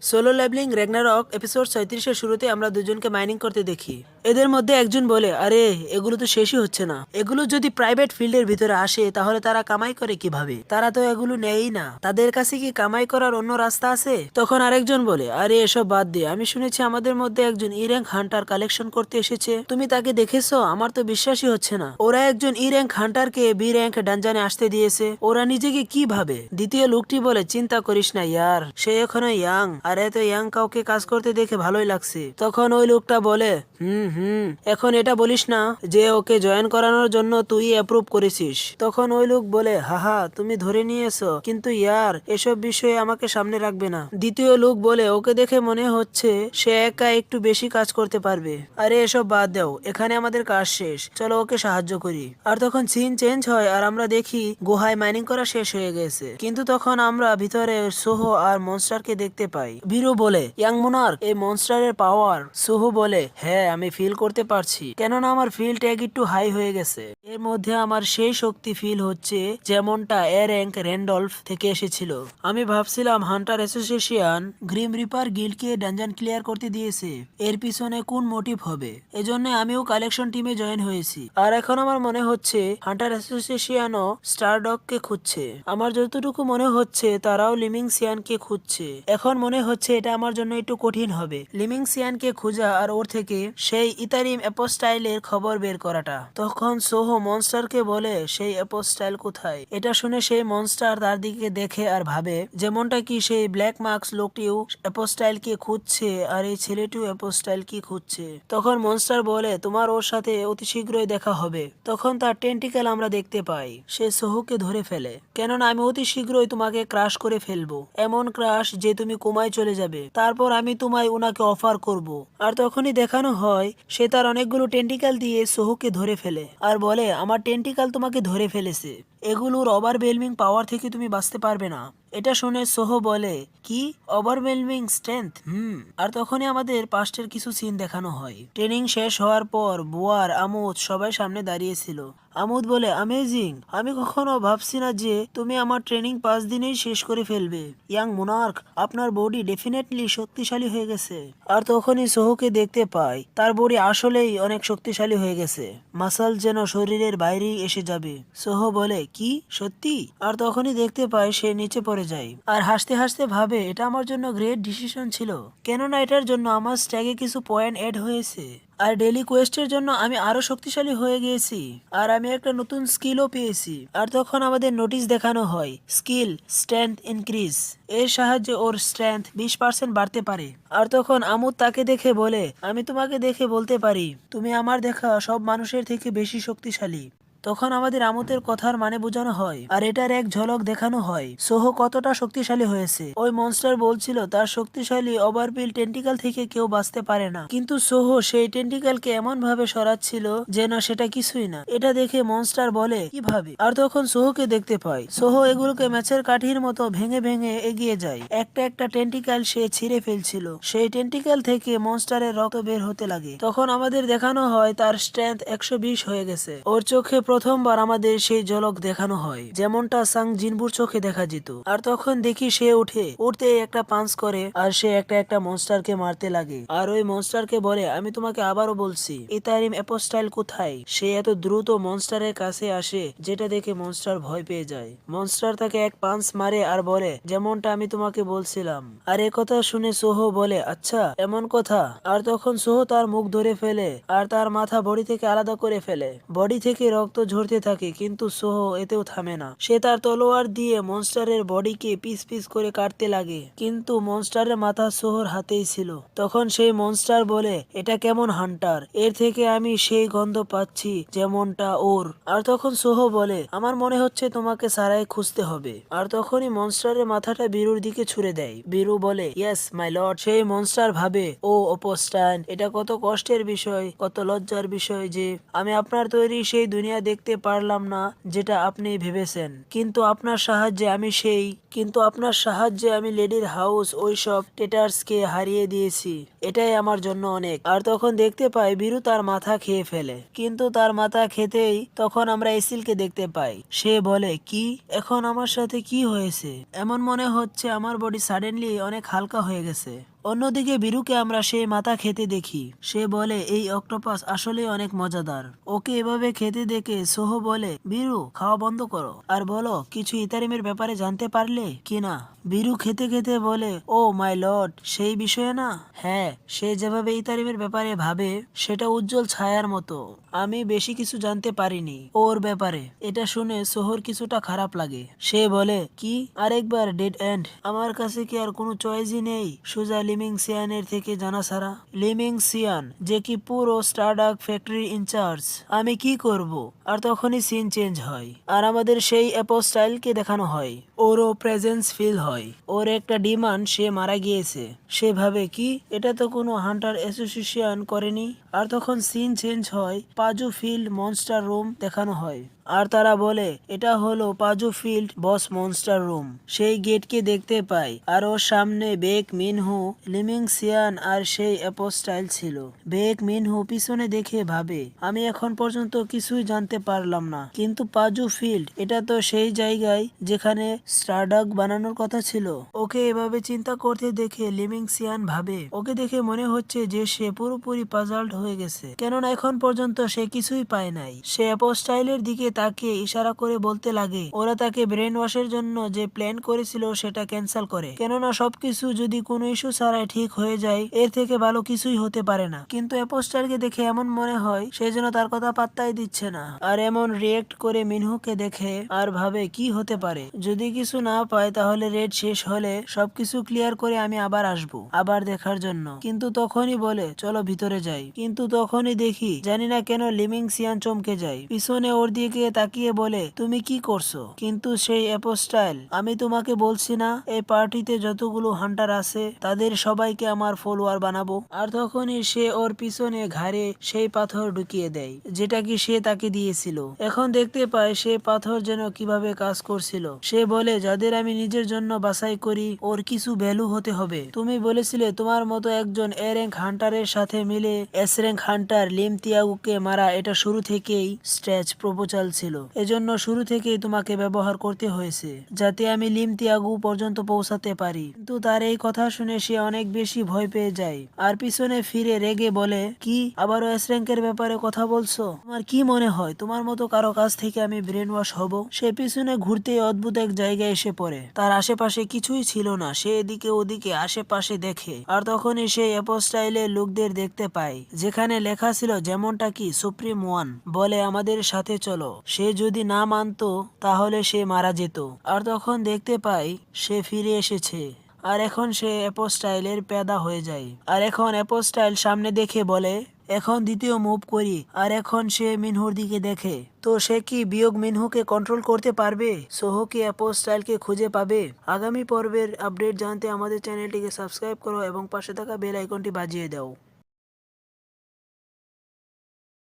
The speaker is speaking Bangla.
সোলো লেভেলিং রেগনারক এপিসোড 37-এর শুরুতে আমরা দুজনকে মাইনিং করতে দেখি। এদের মধ্যে একজন বলে, আরে এগুলো তো শেষই হচ্ছে না, এগুলো যদি প্রাইভেট ফিল্ডের ভিতরে আসে তাহলে তারা কামাই করে কিভাবে? তারা তো এগুলো নেয়ই না, তাদের কাছে কি কামাই করার অন্য রাস্তা আছে? তখন আরেকজন বলে, আরে এসব বাদ দিয়ে, আমি শুনেছি আমাদের মধ্যে একজন ই র্যাঙ্ক হান্টার কালেকশন করতে এসেছে, তুমি তাকে দেখেছো? আমার তো বিশ্বাসই হচ্ছে না। ওরা একজন ই র্যাঙ্ক হান্টারকে বি র্যাঙ্ক ডানজানে আসতে দিয়েছে, ওরা নিজেকে কি ভাবে? দ্বিতীয় লোকটি বলে, চিন্তা করিস না ইয়ার, সে এখনো ইয়াং, আর এত ইয়াং কাউকে কাজ করতে দেখে ভালোই লাগছে। তখন ওই লোকটা বলে, হুম, এখন এটা বলিস না যে ওকে জয়েন করানোর জন্য তুই অ্যাপ্রুভ করেছিস। তখন ওই লোক বলে, হাহা, তুমি ধরে নিয়েছো, কিন্তু ইয়ার এসব বিষয়ে আমাকে সামনে রাখবে না। দ্বিতীয় লোক বলে, ওকে দেখে মনে হচ্ছে সে একা একটু বেশি কাজ করতে পারবে। আরে এসব বাদ দাও, এখানে আমাদের কাজ শেষ, চলো ওকে সাহায্য করি। আর তখন সিন চেঞ্জ হয় আর আমরা দেখি গুহায় মাইনিং করা শেষ হয়ে গেছে, কিন্তু তখন আমরা ভিতরে সোহো আর মনস্টারকে দেখতে পাই। বীরু বলে, ইয়াং মোনার্ক, এই মনস্টারের পাওয়ার। সোহো বলে, হ্যাঁ আমি ফিল করতে পারছি, কেননা আমার ফিল ট্যাগ একটু হাই হয়ে গেছে। এর মধ্যে আমার সেই শক্তি ফিল হচ্ছে যেমনটা এ র্যাঙ্ক র্যান্ডলফ থেকে এসেছিল। আমি ভাবছিলাম হান্টার অ্যাসোসিয়েশন গ্রিম রিপার গিল্ডকে ডানজান ক্লিয়ার করতে দিয়েছে, এর পিছনে কোন মোটিভ হবে? এজন্য আমিও কালেকশন টিমে জয়েন হয়েছি। আর এখন আমার মনে হচ্ছে হান্টার অ্যাসোসিয়েশনও স্টারডগকে খুঁজছে। আমার যতটুকু মনে হচ্ছে তারাও লিমিং সিয়ানকে খুঁজছে। এখন মনে হচ্ছে এটা আমার জন্য একটু কঠিন হবে, লিমিং সিয়ানকে খোঁজা আর ওর থেকে সেই ইতারিম অ্যাপোস্টাইলের খবর বের করাটা। তখন সোহো মনস্টারকে বলে, সেই অ্যাপোস্টাইল কোথায়? এটা শুনে সেই মনস্টার তার দিকে দেখে আর ভাবে যেমনটা কি সেই ব্ল্যাক মার্কস লোকটিও অ্যাপোস্টাইলকে খুঁজছে আর এই ছেলেটিও অ্যাপোস্টাইল কি খুঁজছে। তখন মনস্টার বলে, তোমার ওর সাথে অতি শীঘ্রই দেখা হবে। তখন তার টেন্টিকেল আমরা দেখতে পাই, সে সোহোকে ধরে ফেলে, কেননা আমি অতি শীঘ্রই তোমাকে ক্রাশ করে ফেলবো, এমন ক্রাশ যে তুমি কোমায় চলে যাবে, তারপর আমি তোমায় ওনাকে অফার করব। আর তখনই দেখানো হয় সে তার অনেকগুলো টেন্টিকেল দিয়ে সোহোকে ধরে ফেলে আর বলে, আমার টেন্টিকেল তোমাকে ধরে ফেলেছে, এগুলোর ওভারওয়েলমিং পাওয়ার থেকে তুমি বাঁচতে পারবে না। এটা শুনে সোহো বলে, কি ওভারওয়েলমিং স্ট্রেংথ? আর তখনই আমাদের পাস্টের কিছু সিন দেখানো হয়। ট্রেনিং শেষ হওয়ার পর বুয়ার, আমোদ সবাই সামনে দাঁড়িয়েছিল। আমোদ বলে, অ্যামেজিং, আমি কখনো ভাবছি না যে তুমি আমার ট্রেনিং 5 দিনেই শেষ করে ফেলবে। ইয়াং মোনার্ক, আপনার বডি ডেফিনেটলি শক্তিশালী হয়ে গেছে। আর তখনই সোহোকে দেখতে পাই, তার বডি আসলেই অনেক শক্তিশালী হয়ে গেছে, মাসাল যেন শরীরের বাইরেই এসে যাবে। সোহো বলে, কি সত্যি? আর তখনই দেখতে পাই সে নিচে পড়ে যায় আর হাসতে হাসতে ভাবে, এটা আমার জন্য গ্রেট ডিসিশন ছিল, কেননা এটার জন্য আমার স্ট্যাগে কিছু পয়েন্ট অ্যাড হয়েছে আর ডেলি কোয়েস্টের জন্য আমি আরো শক্তিশালী হয়ে গিয়েছি আর আমি একটা নতুন স্কিলও পেয়েছি। আর তখন আমাদের নোটিশ দেখানো হয়, স্কিল স্ট্রেংথ ইনক্রিজ, এর সাহায্যে ওর স্ট্রেংথ 20% বাড়তে পারে। আর তখন আমুদ তাকে দেখে বলে, আমি তোমাকে দেখে বলতে পারি তুমি আমার দেখা সব মানুষের থেকে বেশি শক্তিশালী। তখন আমাদের আমুদের কথার মানে বোঝানো হয় আর এটার এক ঝলক দেখানো হয় সোহো কতটা শক্তিশালী হয়েছে। ওই মনস্টার বলছিল তার শক্তিশালী ওভারবিল টেন্টিকাল থেকে কেউ বাঁচতে পারে না, কিন্তু সোহো সেই টেন্টিকালকে এমন ভাবে সরাচ্ছিল যেন সেটা কিছুই না। এটা দেখে মনস্টার বলে, কিভাবে? আর তখন সোহোকে দেখতে পাই, সোহো এগুলোকে ম্যাচের কাঠির মতো ভেঙে ভেঙে এগিয়ে যায়, একটা একটা টেন্টিকাল সে ছিঁড়ে ফেলছিল, সেই টেন্টিকাল থেকে মনস্টারের রক্ত বের হতে লাগে। তখন আমাদের দেখানো হয় তার স্ট্রেংথ 120 হয়ে গেছে। ওর চোখে প্রথমবার আমাদের সেই ঝলক দেখানো হয় যেমনটা সাং জিনবুর চোখে দেখা যেত। আর তখন দেখি সে উঠতে একটা পাঞ্চ করে আর সে একটা একটা মনস্টারকে মারতে লাগে আর ওই মনস্টারকে বলে, আমি তোমাকে আবারও বলছি ইতারিম অ্যাপোস্টাইল কোথায়? সে এত দ্রুত মনস্টারের কাছে আসে যেটা দেখে মনস্টার ভয় পেয়ে যায়। মনস্টার তাকে এক পাঞ্চ মারে আর বলে, যেমনটা আমি তোমাকে বলছিলাম। আর কথা শুনে সোহো বলে, আচ্ছা এমন কথা। আর তখন সোহো তার মুখ ধরে ফেলে আর তার মাথা বডি থেকে আলাদা করে ফেলে, বডি থেকে রক্ত ঝরতে থাকে, কিন্তু সোহো এতেও থামে না। সে তার তলোয়ার দিয়ে মনস্টারের বডিকে পিস পিস করে কাটতে লাগে, কিন্তু মনস্টারের মাথা সোহোর হাতেই ছিল। তখন সেই মনস্টার বলে, এটা কেমন হান্টার, এর থেকে আমি সেই গন্ধ পাচ্ছি যেমনটা ওর। আর তখন সোহো বলে, আমার মনে হচ্ছে তোমাকে সারাই খুঁজতে হবে। আর তখনই মনস্টারের মাথাটা বীরুর দিকে ছুড়ে দেয়। বীরু বলে, ইয়েস মাই লর্ড। সেই মনস্টার ভাবে, ও অপস্টাইন, এটা কত কষ্টের বিষয়, কত লজ্জার বিষয় যে আমি আপনার তৈরি সেই দুনিয়া দেখতে পারলাম না যেটা আপনি ভেবেছেন, কিন্তু আপনার সাহায্যে আমি লেডির হাউস ওইসব টেটার্সকে হারিয়ে দিয়েছি। এটাই আমার জন্য অনেক। আর তখন দেখতে পাই বীরু তার মাথা খেয়ে ফেলে, কিন্তু তার মাথা খেতেই তখন আমরা এসিলকে দেখতে পাই। সে বলে, কি এখন আমার সাথে কি হয়েছে? এমন মনে হচ্ছে আমার বডি সাডেনলি অনেক হালকা হয়ে গেছে। অন্যদিকে বীরুকে আমরা সেই মাথা খেতে দেখি। সে বলে, এই অক্টোপাস আসলে অনেক মজাদার। ওকে এভাবে খেতে দেখে সোহ বলে, বীরু খাওয়া বন্ধ করো আর বলো কিছু ইতারিমের ব্যাপারে জানতে পারলে কিনা। বীরু খেতে খেতে বলে, ও মাই লর্ড, সেই বিষয়ে না? হ্যাঁ, সে যেভাবে ইতারিমের ব্যাপারে ভাবে সেটা উজ্জ্বল ছায়ার মতো। আমি বেশি কিছু জানতে পারিনি ওর ব্যাপারে। এটা শুনে সোহর কিছুটা খারাপ লাগে। সে বলে, কি আরেকবার ডেড এন্ড? আমার কাছে কি আর কোনো চয়েসই নেই সোজা লিমিং সিয়ানের থেকে জানা ছাড়া? লিমিং সিয়ান যে কি পুরো স্টারডাক ফ্যাক্টরি ইনচার্জ, আমি কি করব? আর তখনই সিন চেঞ্জ হয় আর আমাদের সেই অ্যাপোস্টাইলকে দেখানো হয়। ওরও প্রেজেন্স ফিল হয়। ওর একটা ডিমান্ড, সে মারা গিয়েছে। সে ভাবে, কি এটা তো কোনো হান্টার অ্যাসোসিয়েশন করেনি। আর তখন সিন চেঞ্জ হয়, পাজু ফিল্ড মনস্টার রুম দেখানো হয়। আর তারা বলে এটা হলো পাজু ফিল্ড বস মনস্টার রুম। সেই গেটকে দেখতে পাই আর ওর সামনে বেক মিনহু, লিমিং সিয়ান আর সেই অ্যাপোস্টাইল ছিল। বেক মিনহু পিছনে দেখে ভাবে, আমি এখন পর্যন্ত কিছুই জানতে পারলাম না, কিন্তু পাজু ফিল্ড এটা তো সেই জায়গায় যেখানে স্টারডাক বানানোর কথা ছিল। ওকে এভাবে চিন্তা করতে দেখে লিমিং সিয়ান ভাবে, ওকে দেখে মনে হচ্ছে যে সে পুরোপুরি পাজলড হয়ে গেছে, কেননা এখন পর্যন্ত সে কিছুই পায় নাই। সে অ্যাপোস্টাইলের দিকে তাকে ইশারা করে বলতে লাগে ওরা তাকে ব্রেন ওয়াশের জন্য যে প্ল্যান করেছিল সেটা ক্যান্সেল করে, কেননা সবকিছু যদি কোনো ইস্যু ছাড়াই ঠিক হয়ে যায় এর থেকে ভালো কিছুই হতে পারে না। কিন্তু অ্যাপোস্টাইলকে দেখে এমন মনে হয় সে যেন তার কথা পাত্তাই দিচ্ছে না। আর এমন রিয়েক্ট করে মিনহুকে দেখে আর ভাবে, কি হতে পারে যদি কিছু না পায়, তাহলে রেড শেষ হলে সবকিছু ক্লিয়ার করে আমি আবার আসবো আবার দেখার জন্য। কিন্তু তখনই বলে, চলো ভিতরে যাই। কিন্তু তখনই দেখি জানি না কেন লিমিং সিয়ান চমকে যায়। পিছনে ওর দিকে তাকিয়ে বলে, তুমি কি করছো? কিন্তু সেই অ্যাপোস্টাইল, আমি তোমাকে বলছি না এই পার্টিতে যতগুলো হান্টার আছে তাদের সবাইকে আমার ফলোয়ার বানাবো। আর তখনই সে ওর পিছনে ঘাড়ে সেই পাথর ঢুকিয়ে দেয় যেটা কি সে তাকে দিয়েছিল। এখন দেখতে পায় সে পাথর যেন কিভাবে কাজ করছিল। সে বলে, যাদের আমি নিজের জন্য বাছাই করি ওর কিছু ভ্যালু হতে হবে। তুমি বলেছিলে তোমার মতো একজন এ র্যাঙ্ক হান্টারের সাথে মিলে এস র্যাঙ্ক হান্টার লিম তিয়াগুকে মারা এটা শুরু থেকেই স্ট্রেচ প্রপোজাল ছিল। এজন্য শুরু থেকেই তোমাকে ব্যবহার করতে হয়েছে যাতে আমি লিম তিয়াগু পর্যন্ত পৌঁছাতে পারি। কিন্তু তার এই কথা শুনে সে অনেক বেশি ভয় পেয়ে যায় আর পিছনে ফিরে রেগে বলে, কি আবারও এস র্যাঙ্কের ব্যাপারে কথা বলছো? তোমার কি মনে হয় তোমার মতো কারো কাছ থেকে আমি ব্রেন ওয়াশ হব? সে পিছনে ঘুরতে অদ্ভুত এক জায়গায় এসে পড়ে। তার আশেপাশে কিছুই ছিল না। সে এদিকে ওদিকে আশেপাশে দেখে আর তখনই সে অ্যাপোস্টাইলের লোকদের দেখতে পায় যেখানে লেখা ছিল যেমনটা কি সুপ্রিম ওয়ান বলে আমাদের সাথে চলো। সে যদি না মানতো তাহলে সে মারা যেত। আর তখন দেখতে পাই সে ফিরে এসেছে আর এখন সে অ্যাপোস্টাইলের পেদা হয়ে যায়। আর এখন অ্যাপোস্টাইল সামনে দেখে বলে, এখন দ্বিতীয় মুভ করি। আর এখন সে মিনহুর দিকে দেখে, তো সে কি বিয়োগ মিনহুকে কন্ট্রোল করতে পারবে? সোহ কি অ্যাপোস্টাইলকে খুঁজে পাবে? আগামী পর্বের আপডেট জানতে আমাদের চ্যানেলটিকে সাবস্ক্রাইব করো এবং পাশে থাকা বেল আইকনটি বাজিয়ে দাও।